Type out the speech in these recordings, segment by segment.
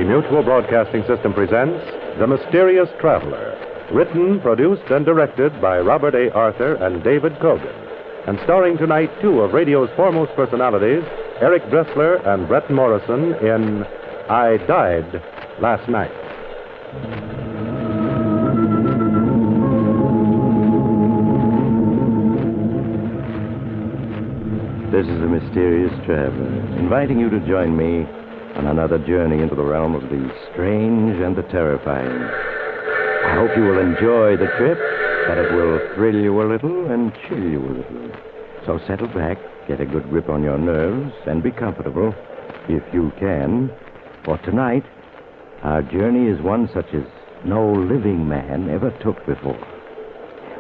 Mutual Broadcasting System presents The Mysterious Traveler, written, produced, and directed by Robert A. Arthur and David Kogan, and starring tonight two of radio's foremost personalities, Eric Dressler and Brett Morrison, in I Died Last Night. This is The Mysterious Traveler, inviting you to join me on another journey into the realm of the strange and the terrifying. I hope you will enjoy the trip, that it will thrill you a little and chill you a little. So settle back, get a good grip on your nerves, and be comfortable, if you can. For tonight, our journey is one such as no living man ever took before.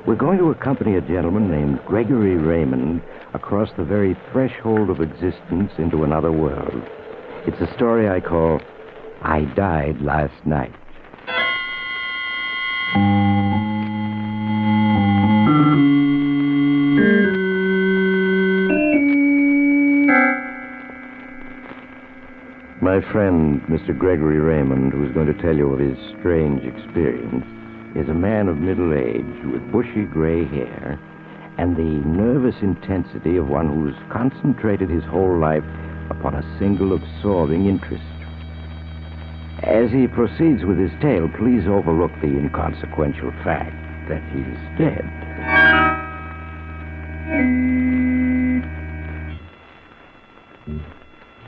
We're going to accompany a gentleman named Gregory Raymond across the very threshold of existence into another world. It's a story I call I Died Last Night. My friend, Mr. Gregory Raymond, who is going to tell you of his strange experience, is a man of middle age with bushy gray hair and the nervous intensity of one who's concentrated his whole life upon a single absorbing interest. As he proceeds with his tale, please overlook the inconsequential fact that he's dead.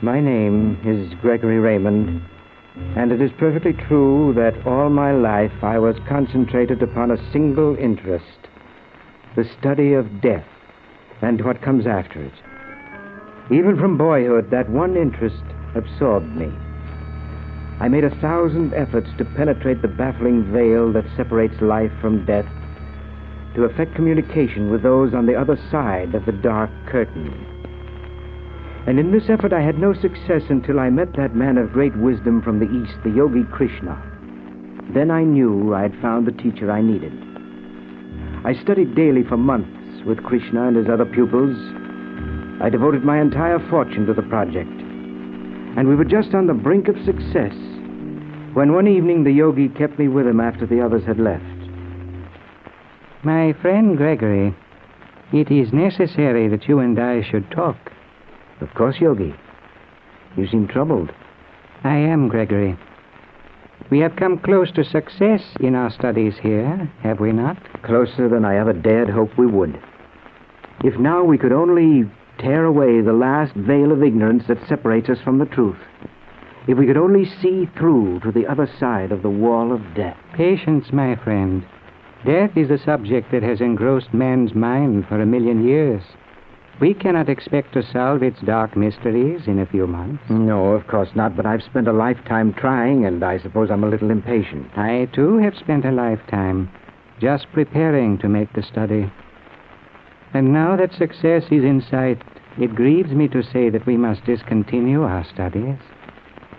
My name is Gregory Raymond, and it is perfectly true that all my life I was concentrated upon a single interest, the study of death and what comes after it. Even from boyhood, that one interest absorbed me. I made 1,000 efforts to penetrate the baffling veil that separates life from death, to effect communication with those on the other side of the dark curtain. And in this effort I had no success until I met that man of great wisdom from the East, the Yogi Krishna. Then I knew I had found the teacher I needed. I studied daily for months with Krishna and his other pupils. I devoted my entire fortune to the project. And we were just on the brink of success when one evening the yogi kept me with him after the others had left. My friend Gregory, it is necessary that you and I should talk. Of course, Yogi. You seem troubled. I am, Gregory. We have come close to success in our studies here, have we not? Closer than I ever dared hope we would. If now we could only tear away the last veil of ignorance that separates us from the truth. If we could only see through to the other side of the wall of death. Patience, my friend. Death is a subject that has engrossed man's mind for 1,000,000 years. We cannot expect to solve its dark mysteries in a few months. No, of course not, but I've spent a lifetime trying, and I suppose I'm a little impatient. I, too, have spent a lifetime just preparing to make the study. And now that success is in sight, it grieves me to say that we must discontinue our studies.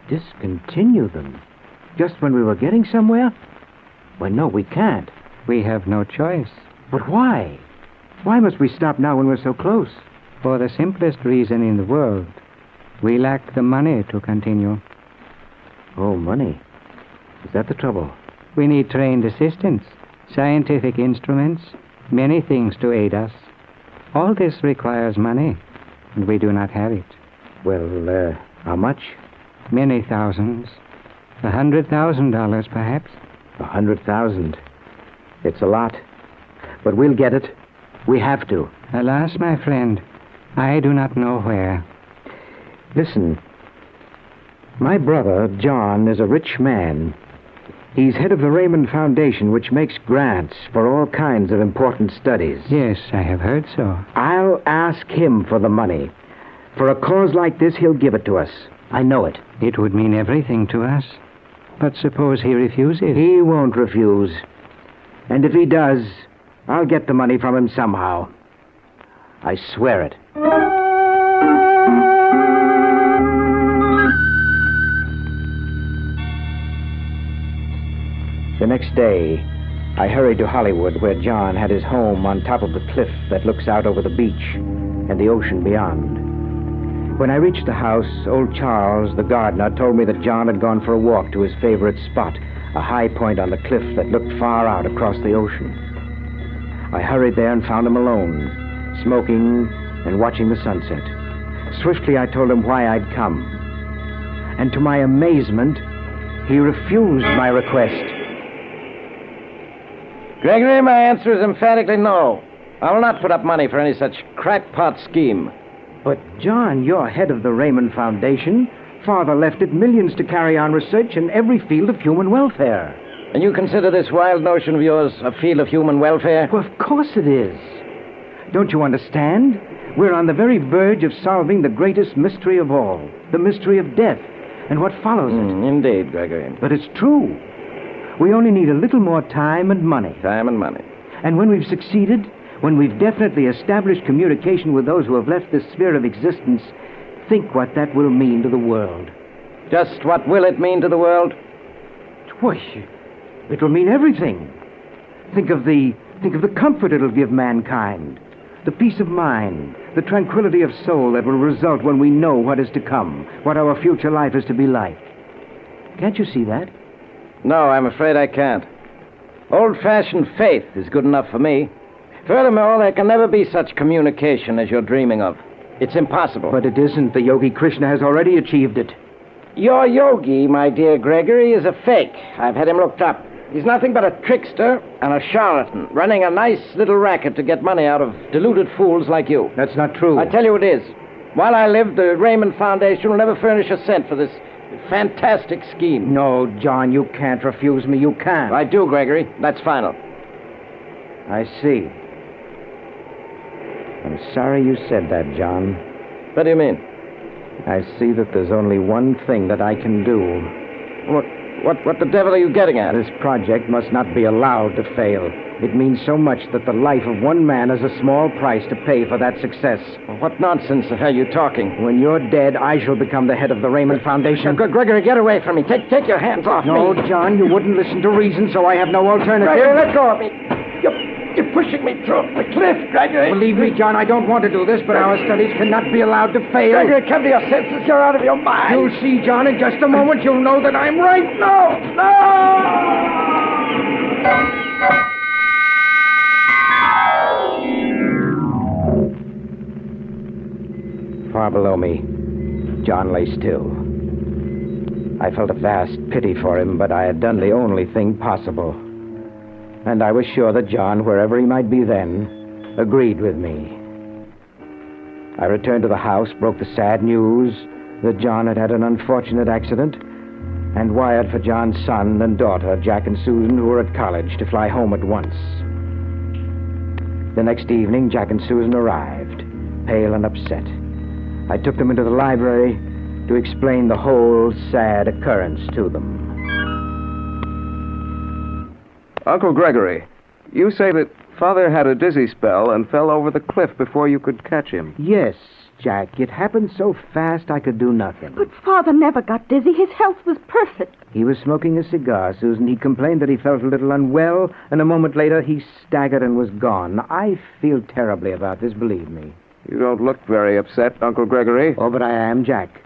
Discontinue them? Just when we were getting somewhere? Well, no, we can't. We have no choice. But why? Why must we stop now when we're so close? For the simplest reason in the world. We lack the money to continue. Oh, money. Is that the trouble? We need trained assistants, scientific instruments, many things to aid us. All this requires money, and we do not have it. Well, how much? Many thousands. $100,000, perhaps. 100,000. It's a lot. But we'll get it. We have to. Alas, my friend, I do not know where. Listen. My brother, John, is a rich man. He's head of the Raymond Foundation, which makes grants for all kinds of important studies. Yes, I have heard so. I'll ask him for the money. For a cause like this, he'll give it to us. I know it. It would mean everything to us. But suppose he refuses? He won't refuse. And if he does, I'll get the money from him somehow. I swear it. The next day, I hurried to Hollywood, where John had his home on top of the cliff that looks out over the beach and the ocean beyond. When I reached the house, old Charles, the gardener, told me that John had gone for a walk to his favorite spot, a high point on the cliff that looked far out across the ocean. I hurried there and found him alone, smoking and watching the sunset. Swiftly, I told him why I'd come. And to my amazement, he refused my request. Gregory, my answer is emphatically no. I will not put up money for any such crackpot scheme. But, John, you're head of the Raymond Foundation. Father left it millions to carry on research in every field of human welfare. And you consider this wild notion of yours a field of human welfare? Well, of course it is. Don't you understand? We're on the very verge of solving the greatest mystery of all, the mystery of death, and what follows it. Indeed, Gregory. But it's true. We only need a little more time and money. Time and money. And when we've succeeded, when we've definitely established communication with those who have left this sphere of existence, think what that will mean to the world. Just what will it mean to the world? Why, it'll mean everything. Think of the comfort it'll give mankind, the peace of mind, the tranquility of soul that will result when we know what is to come, what our future life is to be like. Can't you see that? No, I'm afraid I can't. Old-fashioned faith is good enough for me. Furthermore, there can never be such communication as you're dreaming of. It's impossible. But it isn't. The Yogi Krishna has already achieved it. Your yogi, my dear Gregory, is a fake. I've had him looked up. He's nothing but a trickster and a charlatan, running a nice little racket to get money out of deluded fools like you. That's not true. I tell you it is. While I live, the Raymond Foundation will never furnish a cent for this fantastic scheme. No, John, you can't refuse me. You can't. I do, Gregory. That's final. I see. I'm sorry you said that, John. What do you mean? I see that there's only one thing that I can do. What the devil are you getting at? This project must not be allowed to fail. It means so much that the life of one man is a small price to pay for that success. What nonsense are you talking? When you're dead, I shall become the head of the Raymond Foundation. Gregory, get away from me. Take your hands off me. No, John, you wouldn't listen to reason, so I have no alternative. Gregory, let go of me. You're pushing me through the cliff, Gregory. Believe me, John, I don't want to do this, but our studies cannot be allowed to fail. Gregory, come to your senses. You're out of your mind. You'll see, John, in just a moment. You'll know that I'm right. No! Far below me, John lay still. I felt a vast pity for him, but I had done the only thing possible. And I was sure that John, wherever he might be then, agreed with me. I returned to the house, broke the sad news that John had had an unfortunate accident, and wired for John's son and daughter, Jack and Susan, who were at college, to fly home at once. The next evening, Jack and Susan arrived, pale and upset. I took them into the library to explain the whole sad occurrence to them. Uncle Gregory, you say that Father had a dizzy spell and fell over the cliff before you could catch him. Yes, Jack. It happened so fast I could do nothing. But Father never got dizzy. His health was perfect. He was smoking a cigar, Susan. He complained that he felt a little unwell, and a moment later he staggered and was gone. I feel terribly about this, believe me. You don't look very upset, Uncle Gregory. Oh, but I am, Jack.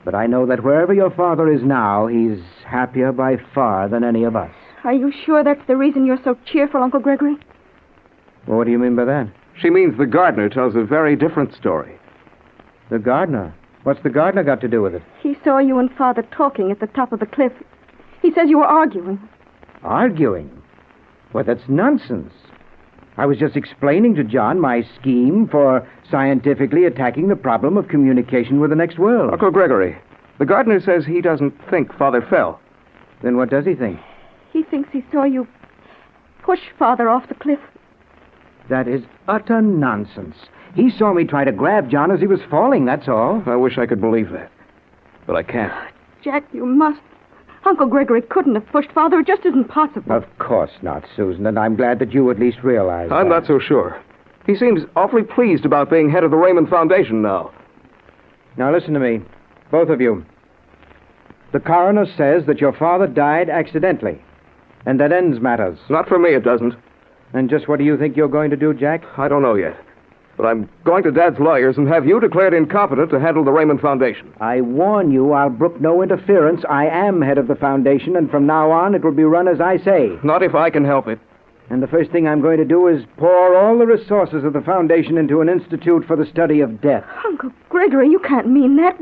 But I know that wherever your father is now, he's happier by far than any of us. Are you sure that's the reason you're so cheerful, Uncle Gregory? Well, what do you mean by that? She means the gardener tells a very different story. The gardener? What's the gardener got to do with it? He saw you and Father talking at the top of the cliff. He says you were arguing. Arguing? Well, that's nonsense. I was just explaining to John my scheme for scientifically attacking the problem of communication with the next world. Uncle Gregory, the gardener says he doesn't think Father fell. Then what does he think? He thinks he saw you push Father off the cliff. That is utter nonsense. He saw me try to grab John as he was falling, that's all. I wish I could believe that, but I can't. Jack, you must. Uncle Gregory couldn't have pushed Father. It just isn't possible. Of course not, Susan, and I'm glad that you at least realize I'm that. not so sure. He seems awfully pleased about being head of the Raymond Foundation now. Now listen to me, both of you. The coroner says that your father died accidentally, and that ends matters. Not for me, it doesn't. And just what do you think you're going to do, Jack? I don't know yet. But I'm going to Dad's lawyers and have you declared incompetent to handle the Raymond Foundation. I warn you, I'll brook no interference. I am head of the foundation, and from now on it will be run as I say. Not if I can help it. And the first thing I'm going to do is pour all the resources of the foundation into an institute for the study of death. Uncle Gregory, you can't mean that.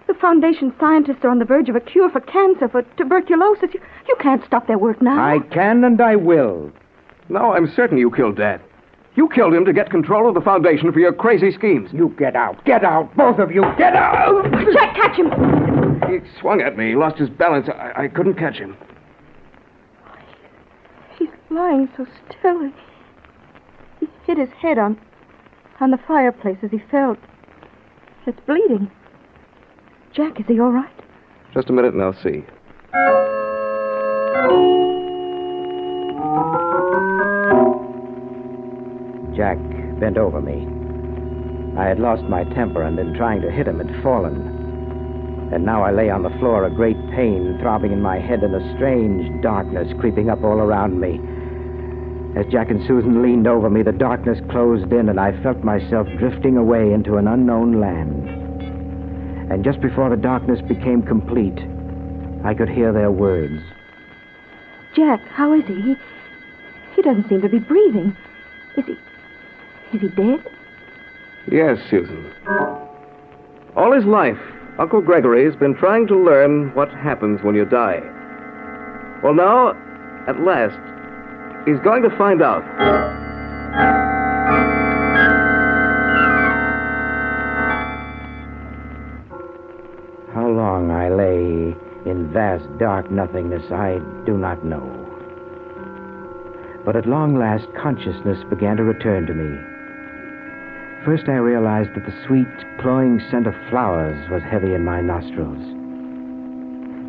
The foundation scientists are on the verge of a cure for cancer, for tuberculosis. You can't stop their work now. I can and I will. No, I'm certain you killed Dad. You killed him to get control of the foundation for your crazy schemes. You get out. Get out. Both of you. Get out. Jack, catch him. He swung at me. He lost his balance. I couldn't catch him. He's lying so still. He hit his head on the fireplace as he fell. It's bleeding. Jack, is he all right? Just a minute and I'll see. Jack bent over me. I had lost my temper and in trying to hit him had fallen. And now I lay on the floor, a great pain throbbing in my head and a strange darkness creeping up all around me. As Jack and Susan leaned over me, the darkness closed in and I felt myself drifting away into an unknown land. And just before the darkness became complete, I could hear their words. Jack, how is he? He doesn't seem to be breathing. Is he dead? Yes, Susan. All his life, Uncle Gregory's been trying to learn what happens when you die. Well, now, at last, he's going to find out. How long I lay in vast dark nothingness, I do not know. But at long last, consciousness began to return to me. First, I realized that the sweet, cloying scent of flowers was heavy in my nostrils.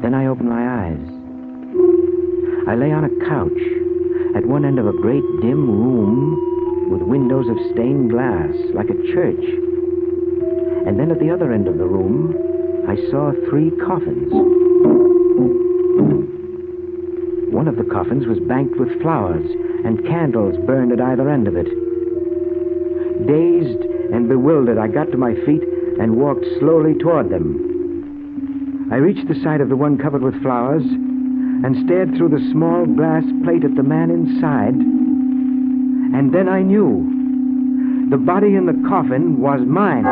Then I opened my eyes. I lay on a couch at one end of a great dim room with windows of stained glass, like a church. And then at the other end of the room, I saw 3 coffins. One of the coffins was banked with flowers, and candles burned at either end of it. Dazed and bewildered, I got to my feet and walked slowly toward them. I reached the side of the one covered with flowers and stared through the small glass plate at the man inside. And then I knew. The body in the coffin was mine.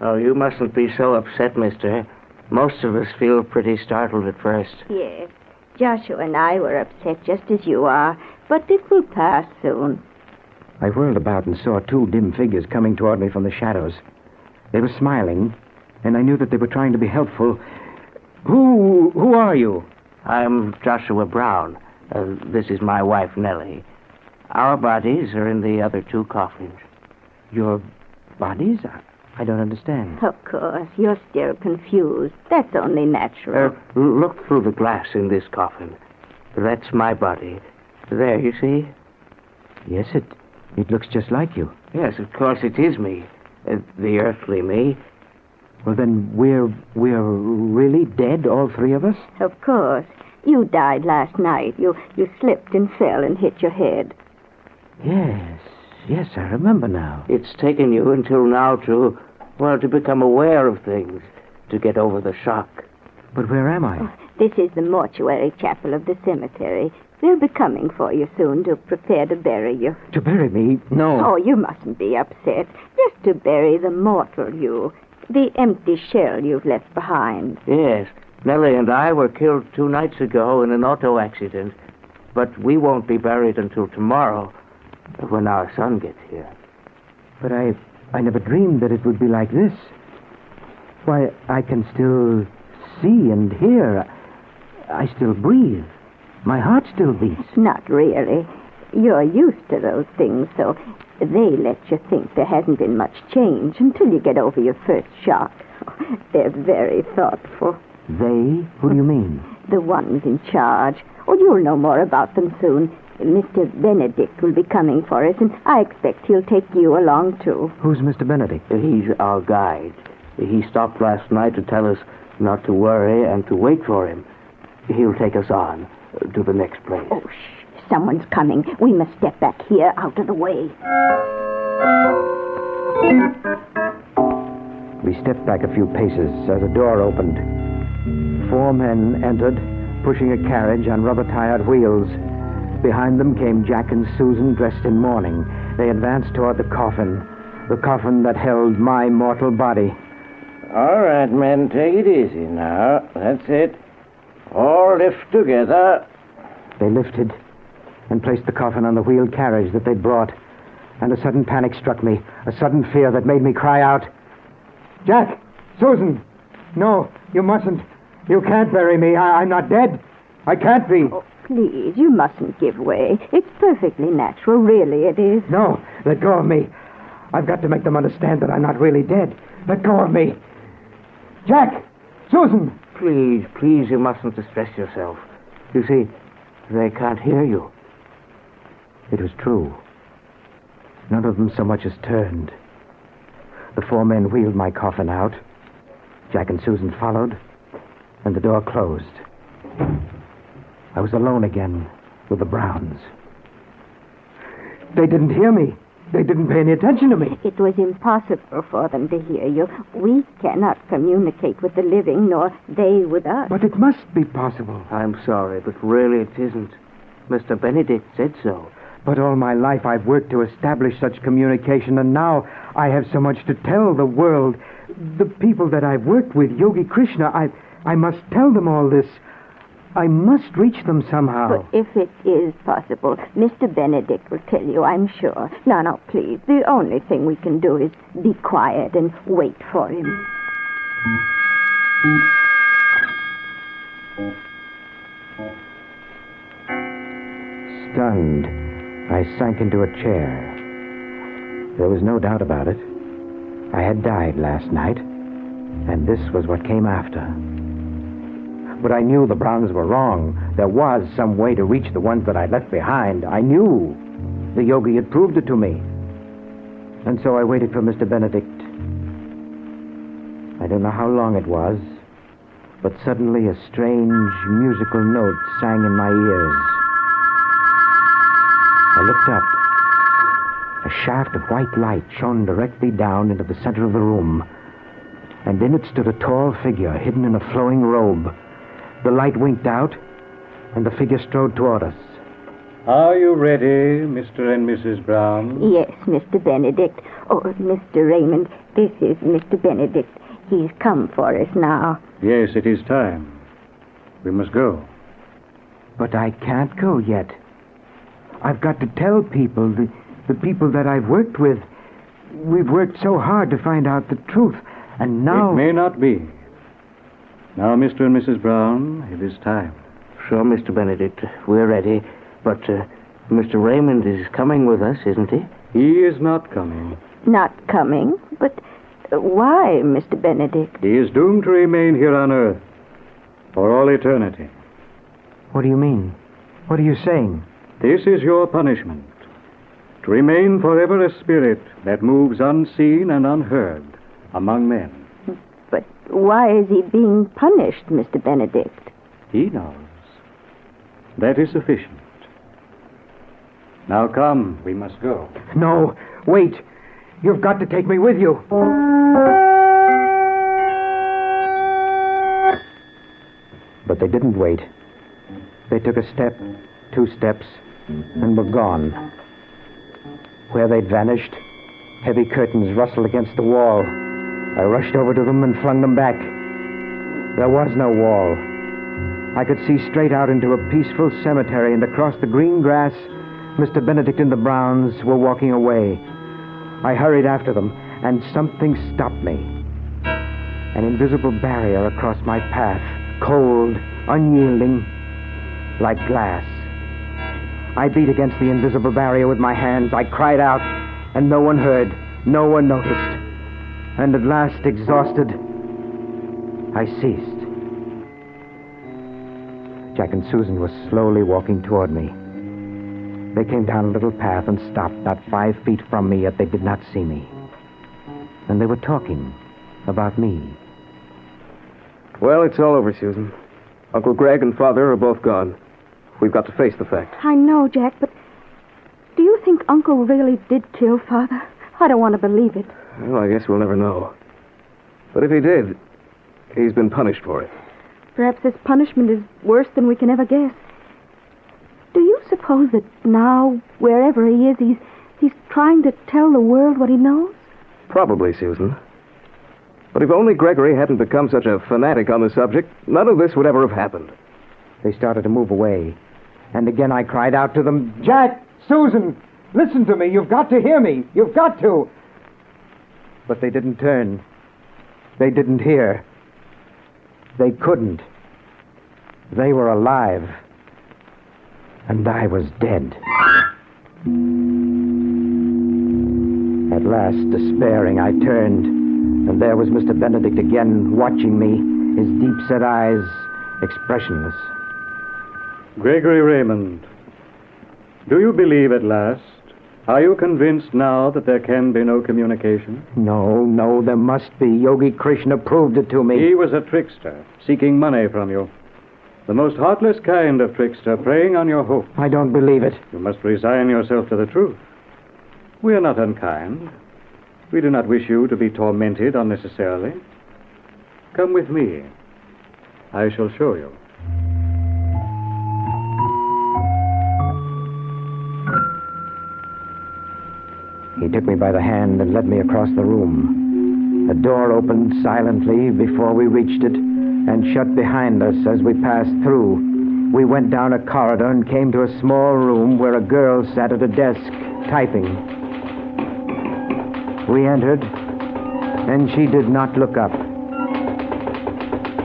Oh, you mustn't be so upset, mister. Most of us feel pretty startled at first. Yes. Joshua and I were upset just as you are, but it will pass soon. I whirled about and saw 2 dim figures coming toward me from the shadows. They were smiling, and I knew that they were trying to be helpful. Who are you? I'm Joshua Brown. This is my wife, Nellie. Our bodies are in the other 2 coffins. Your bodies? I don't understand. Of course, you're still confused. That's only natural. Look through the glass in this coffin. That's my body. There, you see? Yes, it looks just like you. Yes, of course it is me. The earthly me. Well, then we're really dead, all 3 of us? Of course. You died last night. You slipped and fell and hit your head. Yes, I remember now. It's taken you until now to become aware of things, to get over the shock. But where am I? Oh, this is the mortuary chapel of the cemetery. They'll be coming for you soon to prepare to bury you. To bury me? No. Oh, you mustn't be upset. Just to bury the mortal you, the empty shell you've left behind. Yes, Nellie and I were killed 2 nights ago in an auto accident, but we won't be buried until tomorrow, when our son gets here. But I never dreamed that it would be like this. Why, I can still see and hear. I still breathe. My heart still beats. Not really. You're used to those things, so they let you think there hasn't been much change until you get over your first shock. They're very thoughtful. They? Who do you mean? The ones in charge. Oh, you'll know more about them soon. Mr. Benedict will be coming for us, and I expect he'll take you along, too. Who's Mr. Benedict? He's our guide. He stopped last night to tell us not to worry and to wait for him. He'll take us on to the next place. Oh, Someone's coming. We must step back here out of the way. We stepped back a few paces as a door opened. 4 men entered, pushing a carriage on rubber-tired wheels. Behind them came Jack and Susan, dressed in mourning. They advanced toward the coffin that held my mortal body. All right, men, take it easy now. That's it. All lift together. They lifted and placed the coffin on the wheeled carriage that they'd brought. And a sudden panic struck me, a sudden fear that made me cry out, "Jack! Susan! No, you mustn't. You can't bury me. I'm not dead. I can't be." Oh, please, you mustn't give way. It's perfectly natural, really it is. No, let go of me. I've got to make them understand that I'm not really dead. Let go of me. Jack! Susan! Please, you mustn't distress yourself. You see, they can't hear you. It was true. None of them so much as turned. The 4 men wheeled my coffin out. Jack and Susan followed, and the door closed. I was alone again with the Browns. They didn't hear me. They didn't pay any attention to me. It was impossible for them to hear you. We cannot communicate with the living, nor they with us. But it must be possible. I'm sorry, but really it isn't. Mr. Benedict said so. But all my life I've worked to establish such communication, and now I have so much to tell the world. The people that I've worked with, Yogi Krishna, I must tell them all this. I must reach them somehow. But if it is possible, Mr. Benedict will tell you, I'm sure. Now, please, the only thing we can do is be quiet and wait for him. Stunned, I sank into a chair. There was no doubt about it. I had died last night, and this was what came after. But I knew the Browns were wrong. There was some way to reach the ones that I'd left behind. I knew. The yogi had proved it to me. And so I waited for Mr. Benedict. I don't know how long it was, but suddenly a strange musical note sang in my ears. I looked up. A shaft of white light shone directly down into the center of the room, and in it stood a tall figure hidden in a flowing robe. The light winked out, and the figure strode toward us. Are you ready, Mr. and Mrs. Brown? Yes, Mr. Benedict. Oh, Mr. Raymond, this is Mr. Benedict. He's come for us now. Yes, it is time. We must go. But I can't go yet. I've got to tell people, the people that I've worked with. We've worked so hard to find out the truth, and now... It may not be. Now, Mr. and Mrs. Brown, it is time. Sure, Mr. Benedict, we're ready. But Mr. Raymond is coming with us, isn't he? He is not coming. Not coming? But why, Mr. Benedict? He is doomed to remain here on Earth for all eternity. What do you mean? What are you saying? This is your punishment. To remain forever a spirit that moves unseen and unheard among men. But why is he being punished, Mr. Benedict? He knows. That is sufficient. Now come, we must go. No, wait. You've got to take me with you. But they didn't wait. They took a step, 2 steps, and were gone. Where they'd vanished, heavy curtains rustled against the wall. I rushed over to them and flung them back. There was no wall. I could see straight out into a peaceful cemetery, and across the green grass, Mr. Benedict and the Browns were walking away. I hurried after them, and something stopped me. An invisible barrier across my path, cold, unyielding, like glass. I beat against the invisible barrier with my hands. I cried out, and no one heard. No one noticed. And at last, exhausted, I ceased. Jack and Susan were slowly walking toward me. They came down a little path and stopped not 5 feet from me, yet they did not see me. And they were talking about me. Well, it's all over, Susan. Uncle Greg and Father are both gone. We've got to face the fact. I know, Jack, but do you think Uncle really did kill Father? I don't want to believe it. Well, I guess we'll never know. But if he did, he's been punished for it. Perhaps his punishment is worse than we can ever guess. Do you suppose that now, wherever he is, he's trying to tell the world what he knows? Probably, Susan. But if only Gregory hadn't become such a fanatic on the subject, none of this would ever have happened. They started to move away. And again I cried out to them, Jack, Susan, listen to me. You've got to hear me. You've got to. But they didn't turn. They didn't hear. They couldn't. They were alive. And I was dead. At last, despairing, I turned, and there was Mr. Benedict again, watching me, his deep-set eyes expressionless. Gregory Raymond, do you believe at last? Are you convinced now that there can be no communication? No, there must be. Yogi Krishna proved it to me. He was a trickster, seeking money from you. The most heartless kind of trickster, preying on your hope. I don't believe it. You must resign yourself to the truth. We are not unkind. We do not wish you to be tormented unnecessarily. Come with me. I shall show you. He took me by the hand and led me across the room. A door opened silently before we reached it and shut behind us as we passed through. We went down a corridor and came to a small room where a girl sat at a desk, typing. We entered, and she did not look up.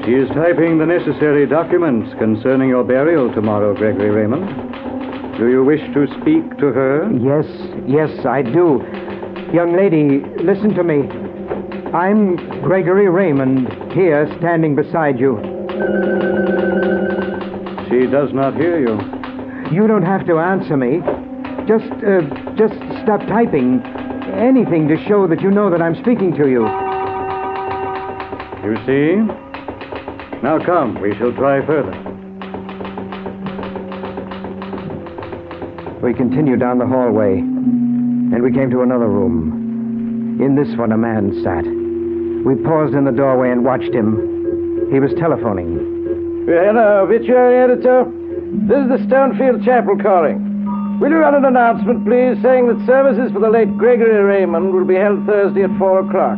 She is typing the necessary documents concerning your burial tomorrow, Gregory Raymond. Do you wish to speak to her? Yes, I do. Young lady, listen to me. I'm Gregory Raymond, here standing beside you. She does not hear you. You don't have to answer me. Just stop typing. Anything to show that you know that I'm speaking to you. You see? Now come, we shall try further. We continued down the hallway, and we came to another room. In this one, a man sat. We paused in the doorway and watched him. He was telephoning. Hello, obituary editor. This is the Stonefield Chapel calling. Will you run an announcement, please, saying that services for the late Gregory Raymond will be held Thursday at 4 o'clock?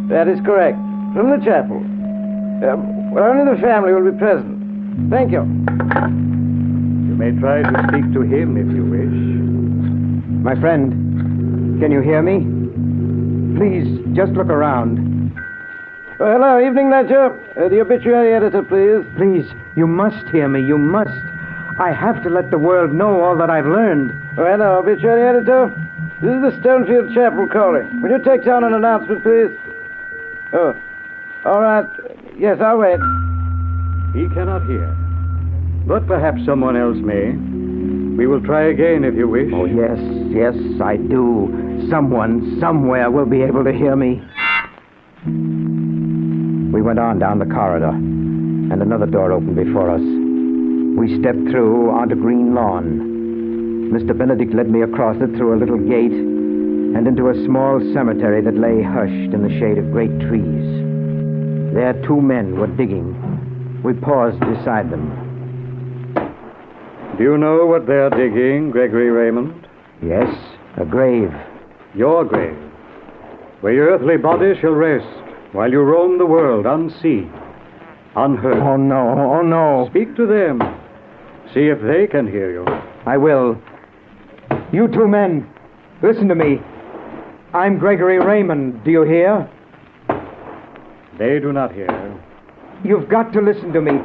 That is correct. From the chapel. Well, only the family will be present. Thank you. You may try to speak to him if you wish. My friend, can you hear me? Please, just look around. Oh, hello, evening ledger. The obituary editor, please. Please, you must hear me. You must. I have to let the world know all that I've learned. Oh, hello, obituary editor. This is the Stonefield Chapel calling. Will you take down an announcement, please? Oh, all right. Yes, I'll wait. He cannot hear. But perhaps someone else may. We will try again if you wish. Oh, yes, I do. Someone, somewhere will be able to hear me. We went on down the corridor, and another door opened before us. We stepped through onto green lawn. Mr. Benedict led me across it through a little gate and into a small cemetery that lay hushed in the shade of great trees. There 2 men were digging. We paused beside them. Do you know what they're digging, Gregory Raymond? Yes, a grave. Your grave, where your earthly body shall rest while you roam the world unseen, unheard. Oh, no. Speak to them. See if they can hear you. I will. You 2 men, listen to me. I'm Gregory Raymond. Do you hear? They do not hear. You've got to listen to me.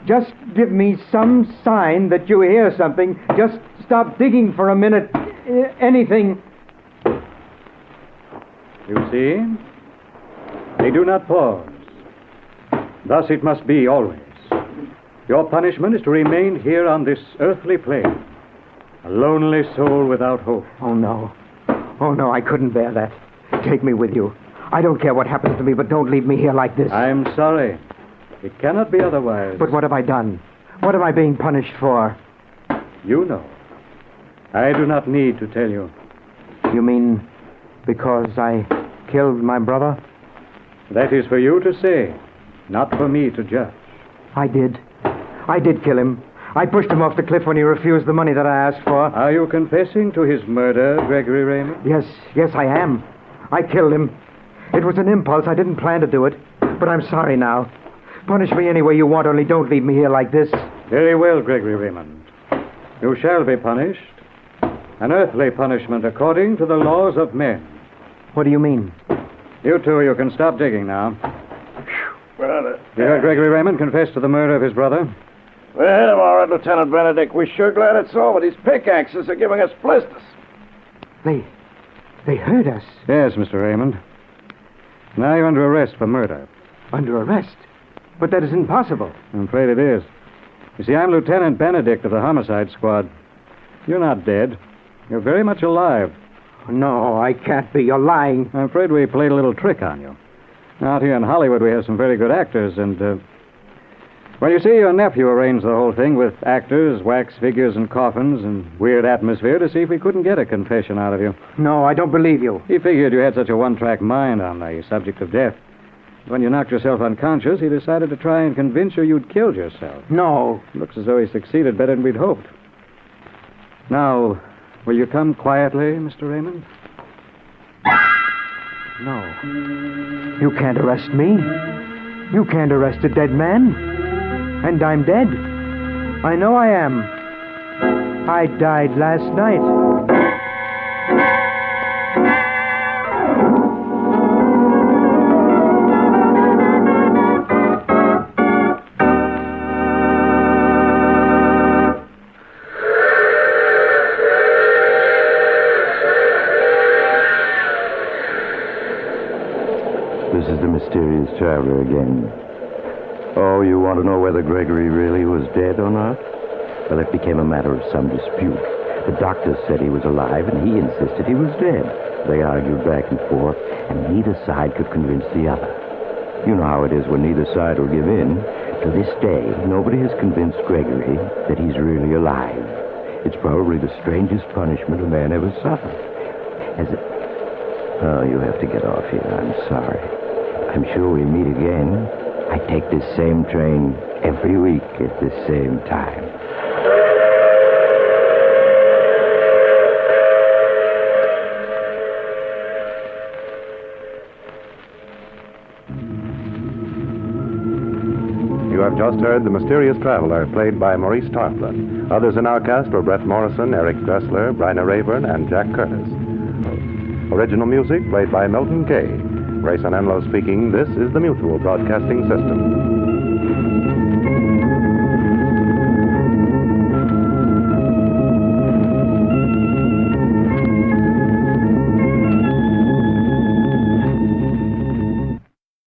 Just give me some sign that you hear something. Just stop digging for a minute. Anything. You see? They do not pause. Thus it must be always. Your punishment is to remain here on this earthly plane, a lonely soul without hope. Oh, no, I couldn't bear that. Take me with you. I don't care what happens to me, but don't leave me here like this. I'm sorry. It cannot be otherwise. But what have I done? What am I being punished for? You know. I do not need to tell you. You mean because I killed my brother? That is for you to say, not for me to judge. I did. I did kill him. I pushed him off the cliff when he refused the money that I asked for. Are you confessing to his murder, Gregory Raymond? Yes, I am. I killed him. It was an impulse. I didn't plan to do it. But I'm sorry now. Punish me any way you want, only don't leave me here like this. Very well, Gregory Raymond. You shall be punished. An earthly punishment according to the laws of men. What do you mean? You two, you can stop digging now. Brother. You heard Gregory Raymond confess to the murder of his brother? We hit him all right, Lieutenant Benedict. We're sure glad it's over. These pickaxes are giving us blisters. They heard us. Yes, Mr. Raymond. Now you're under arrest for murder. Under arrest? But that is impossible. I'm afraid it is. You see, I'm Lieutenant Benedict of the Homicide Squad. You're not dead. You're very much alive. No, I can't be. You're lying. I'm afraid we played a little trick on you. Out here in Hollywood, we have some very good actors, and, well, you see, your nephew arranged the whole thing with actors, wax figures, and coffins, and weird atmosphere to see if we couldn't get a confession out of you. No, I don't believe you. He figured you had such a one-track mind on the subject of death. When you knocked yourself unconscious, he decided to try and convince you you'd killed yourself. No. Looks as though he succeeded better than we'd hoped. Now, will you come quietly, Mr. Raymond? No. You can't arrest me. You can't arrest a dead man. And I'm dead. I know I am. I died last night. This is the mysterious traveler again. Oh, you want to know whether Gregory really was dead or not? Well, it became a matter of some dispute. The doctors said he was alive, and he insisted he was dead. They argued back and forth, and neither side could convince the other. You know how it is when neither side will give in. To this day, nobody has convinced Gregory that he's really alive. It's probably the strangest punishment a man ever suffered. Oh, you have to get off here. I'm sorry. I'm sure we meet again. I take this same train every week at this same time. You have just heard The Mysterious Traveler, played by Maurice Tarplin. Others in our cast were Brett Morrison, Eric Dressler, Bryna Rayburn, and Jack Curtis. Original music played by Milton Kay. Grayson Enlow speaking. This is the Mutual Broadcasting System.